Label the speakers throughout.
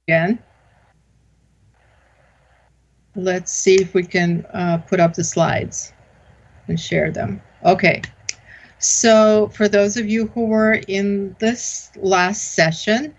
Speaker 1: again. Let's see if we can put up the slides and share them. Okay. So for those of you who were in this last session,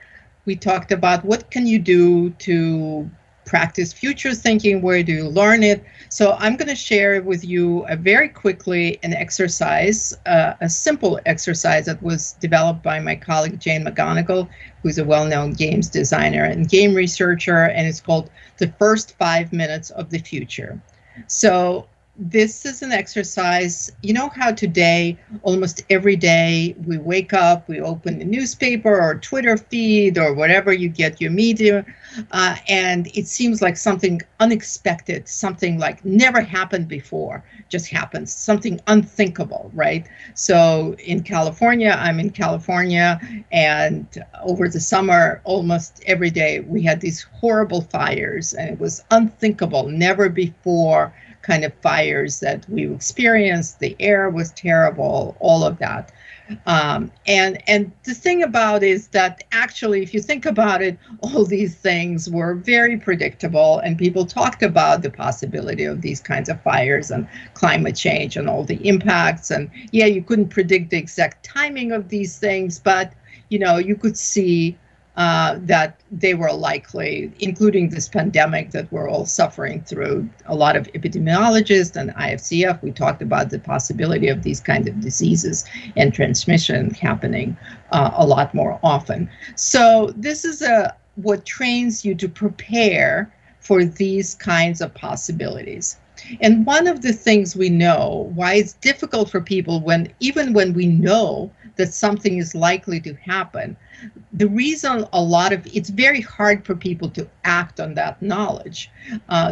Speaker 1: we talked about what can you do to practice future thinking, where do you learn it? So I'm going to share with you very quickly an exercise, a simple exercise that was developed by my colleague Jane McGonigal, who's a well-known games designer and game researcher, and it's called The First 5 Minutes of the Future. So this is an exercise. You know how today, almost every day, we wake up, we open the newspaper or Twitter feed or whatever you get your media, and it seems like something unexpected, something like never happened before, just happens, something unthinkable, right? So in California, I'm in California, and over the summer, almost every day, we had these horrible fires, and it was unthinkable, never before kind of fires that we experienced. The air was terrible, all of that. And the thing about it is that actually, if you think about it, all these things were very predictable, and people talked about the possibility of these kinds of fires and climate change and all the impacts. And yeah, you couldn't predict the exact timing of these things, but you know, you could see that they were likely, including this pandemic that we're all suffering through. A lot of epidemiologists and IFCF, we talked about the possibility of these kinds of diseases and transmission happening a lot more often. So this is what trains you to prepare for these kinds of possibilities. And one of the things we know, why it's difficult for people even when we know that something is likely to happen, the reason it's very hard for people to act on that knowledge.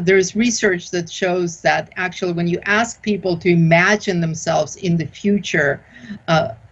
Speaker 1: There's research that shows that actually when you ask people to imagine themselves in the future,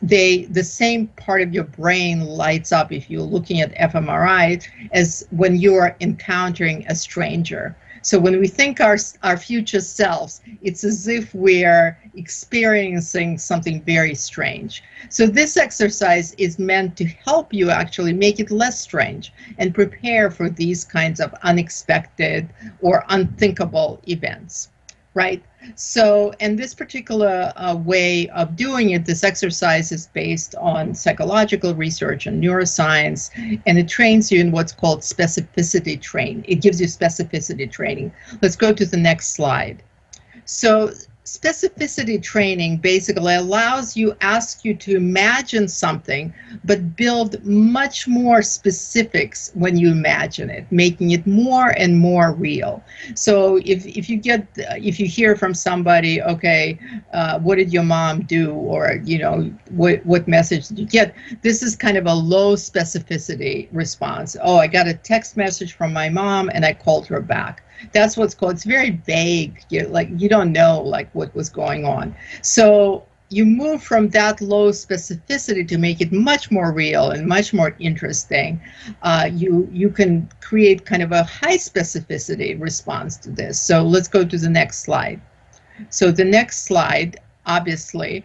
Speaker 1: the same part of your brain lights up if you're looking at fMRI as when you are encountering a stranger. So when we think our future selves, it's as if we're experiencing something very strange. So this exercise is meant to help you actually make it less strange and prepare for these kinds of unexpected or unthinkable events, right? So, and this particular way of doing it, this exercise is based on psychological research and neuroscience, and it trains you in what's called specificity training. It gives you specificity training. Let's go to the next slide. So specificity training basically asks you to imagine something, but build much more specifics when you imagine it, making it more and more real. So if you hear from somebody, okay, what did your mom do, or you know, what message did you get? This is kind of a low specificity response. Oh, I got a text message from my mom and I called her back. That's what's called, it's very vague. You don't know like what was going on. So you move from that low specificity to make it much more real and much more interesting. You can create kind of a high specificity response to this. So let's go to the next slide. So the next slide, obviously,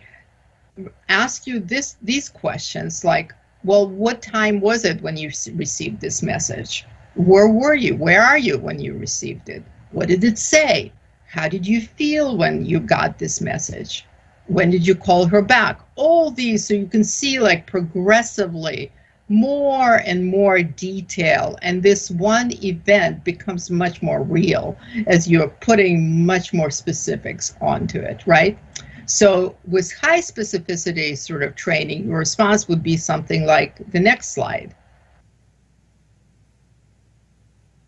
Speaker 1: ask you these questions like, well, what time was it when you received this message? Where were you? Where are you when you received it? What did it say? How did you feel when you got this message? When did you call her back? All these, so you can see like progressively more and more detail, and this one event becomes much more real as you're putting much more specifics onto it, right? So with high specificity sort of training, your response would be something like the next slide.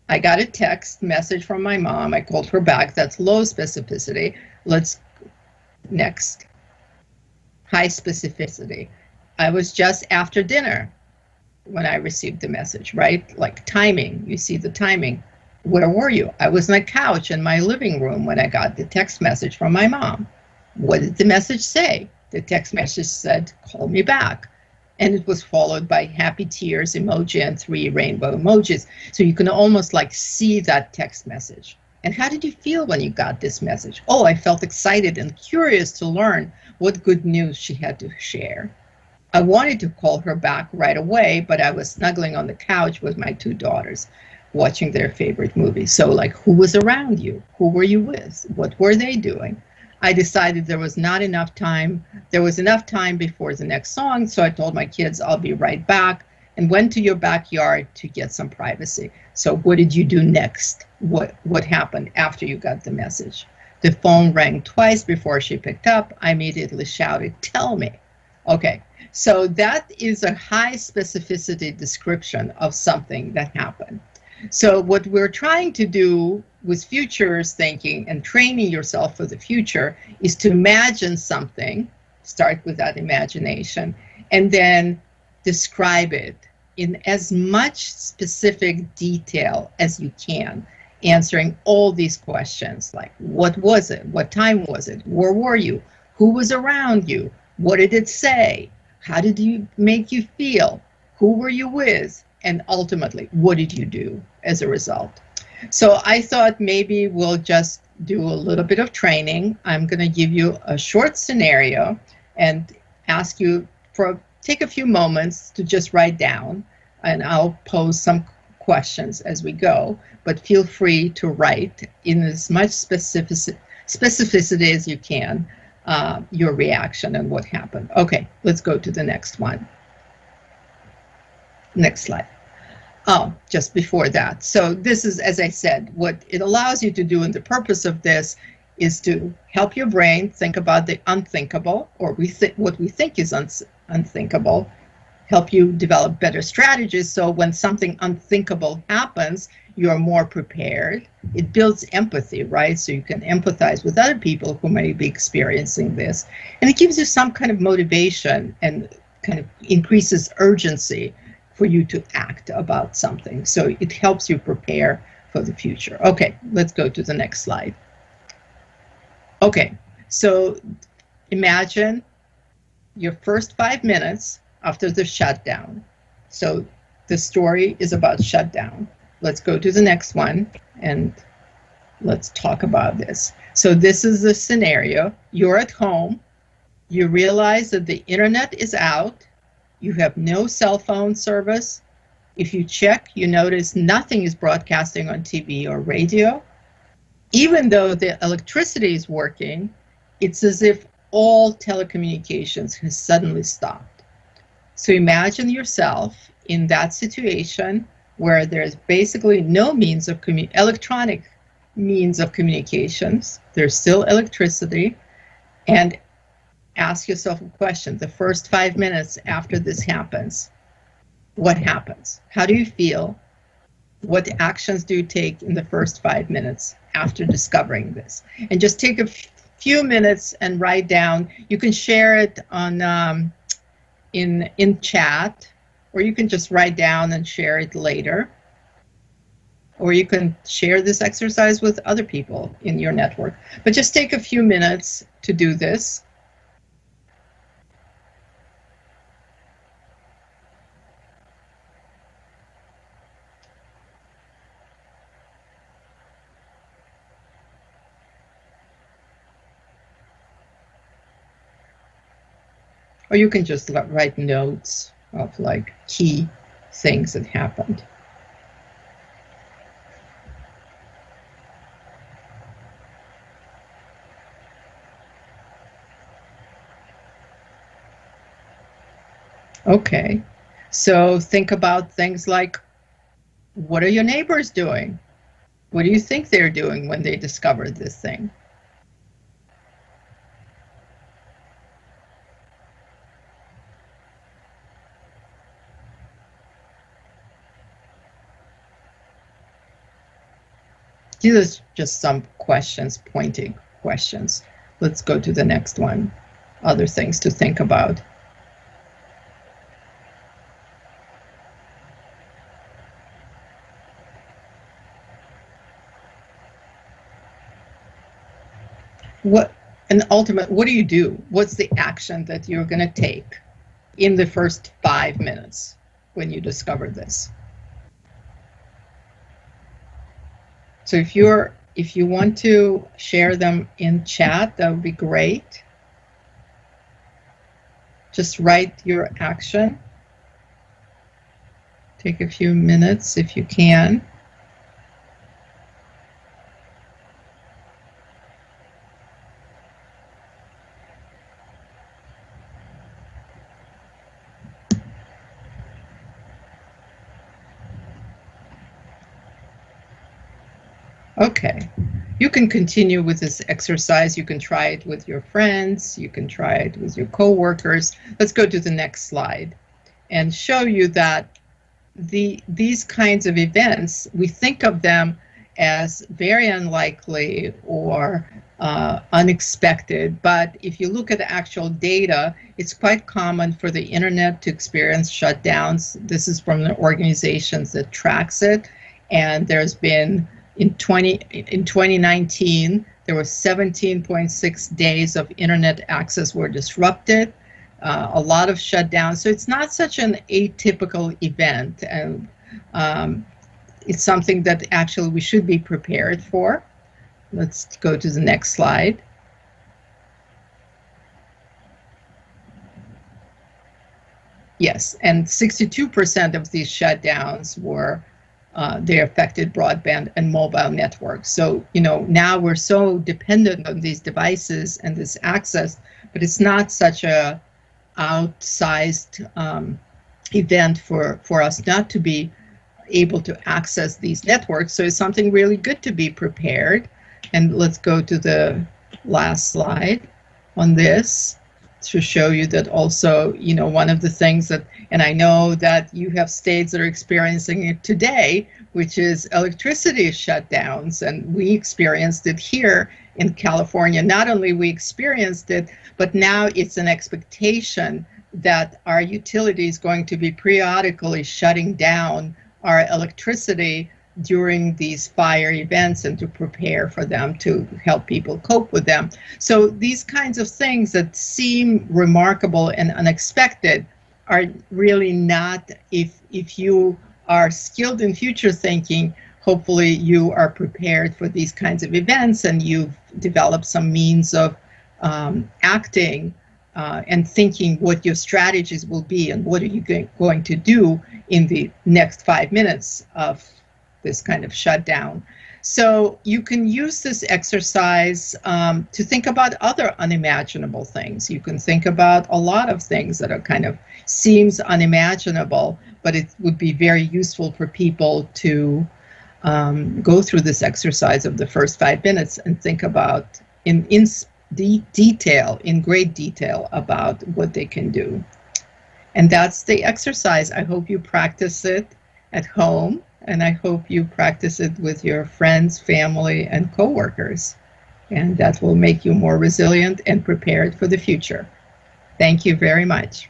Speaker 1: I got a text message from my mom. I called her back. That's low specificity. Let's next. High specificity. I was just after dinner when I received the message, right? Like timing. You see the timing. Where were you? I was on a couch in my living room when I got the text message from my mom. What did the message say? The text message said, call me back. And it was followed by happy tears emoji and 3 rainbow emojis. So you can almost like see that text message. And how did you feel when you got this message? Oh, I felt excited and curious to learn what good news she had to share. I wanted to call her back right away, but I was snuggling on the couch with my 2 daughters. watching their favorite movie. So like, who was around you? Who were you with? What were they doing? I decided there was not enough time. There was enough time before the next song. So I told my kids, I'll be right back, and went to your backyard to get some privacy. So what did you do next? What happened after you got the message? The phone rang twice before she picked up. I immediately shouted, tell me. Okay, so that is a high specificity description of something that happened. So what we're trying to do with futures thinking and training yourself for the future is to imagine something, start with that imagination, and then describe it in as much specific detail as you can, answering all these questions like, what was it? What time was it? Where were you? Who was around you? What did it say? How did it make you feel? Who were you with? And ultimately, what did you do as a result? So I thought maybe we'll just do a little bit of training. I'm going to give you a short scenario and ask you take a few moments to just write down, and I'll pose some questions as we go, but feel free to write in as much specificity as you can, your reaction and what happened. Okay, let's go to the next one. Next slide. Oh, just before that. So this is, as I said, what it allows you to do, and the purpose of this is to help your brain think about the unthinkable, or what we think is unthinkable, help you develop better strategies so when something unthinkable happens, you're more prepared. It builds empathy, right? So you can empathize with other people who may be experiencing this. And it gives you some kind of motivation and kind of increases urgency for you to act about something. So it helps you prepare for the future. Okay, let's go to the next slide. Okay, so imagine your first 5 minutes after the shutdown. So the story is about shutdown. Let's go to the next one and let's talk about this. So this is the scenario. You're at home. You realize that the internet is out. You have no cell phone service. If you check, you notice nothing is broadcasting on TV or radio. Even though the electricity is working, it's as if all telecommunications has suddenly stopped. So imagine yourself in that situation where there's basically no means of electronic means of communications. There's still electricity, and ask yourself a question. The first 5 minutes after this happens, what happens? How do you feel? What actions do you take in the first 5 minutes after discovering this? And just take a few minutes and write down. You can share it on in chat, or you can just write down and share it later. Or you can share this exercise with other people in your network. But just take a few minutes to do this. Or you can just write notes of like key things that happened. Okay, so think about things like, what are your neighbors doing? What do you think they're doing when they discovered this thing? These are just some questions, pointing questions. Let's go to the next one. Other things to think about. What do you do? What's the action that you're going to take in the first 5 minutes when you discover this? So if you want to share them in chat, that would be great. Just write your action. Take a few minutes if you can. Okay. You can continue with this exercise. You can try it with your friends. You can try it with your coworkers. Let's go to the next slide and show you that these kinds of events, we think of them as very unlikely or unexpected, but if you look at the actual data, it's quite common for the internet to experience shutdowns. This is from the organizations that tracks it, and there's been in 2019 there were 17.6 days of internet access were disrupted. A lot of shutdowns, so it's not such an atypical event, and it's something that actually we should be prepared for. Let's go to the next slide. Yes, and 62% of these shutdowns were they affected broadband and mobile networks. So, you know, now we're so dependent on these devices and this access, but it's not such a outsized event for us not to be able to access these networks. So it's something really good to be prepared. And let's go to the last slide on this to show you that also, you know, one of the things that, and I know that you have states that are experiencing it today, which is electricity shutdowns, and we experienced it here in California. Not only we experienced it, but now it's an expectation that our utility is going to be periodically shutting down our electricity during these fire events and to prepare for them, to help people cope with them. So these kinds of things that seem remarkable and unexpected are really not, if you are skilled in future thinking, hopefully you are prepared for these kinds of events and you've developed some means of acting and thinking what your strategies will be and what are you going to do in the next 5 minutes of this kind of shutdown. So you can use this exercise to think about other unimaginable things. You can think about a lot of things that are kind of seems unimaginable, but it would be very useful for people to go through this exercise of the first 5 minutes and think about in great detail about what they can do. And that's the exercise. I hope you practice it at home, and I hope you practice it with your friends, family, and coworkers. And that will make you more resilient and prepared for the future. Thank you very much.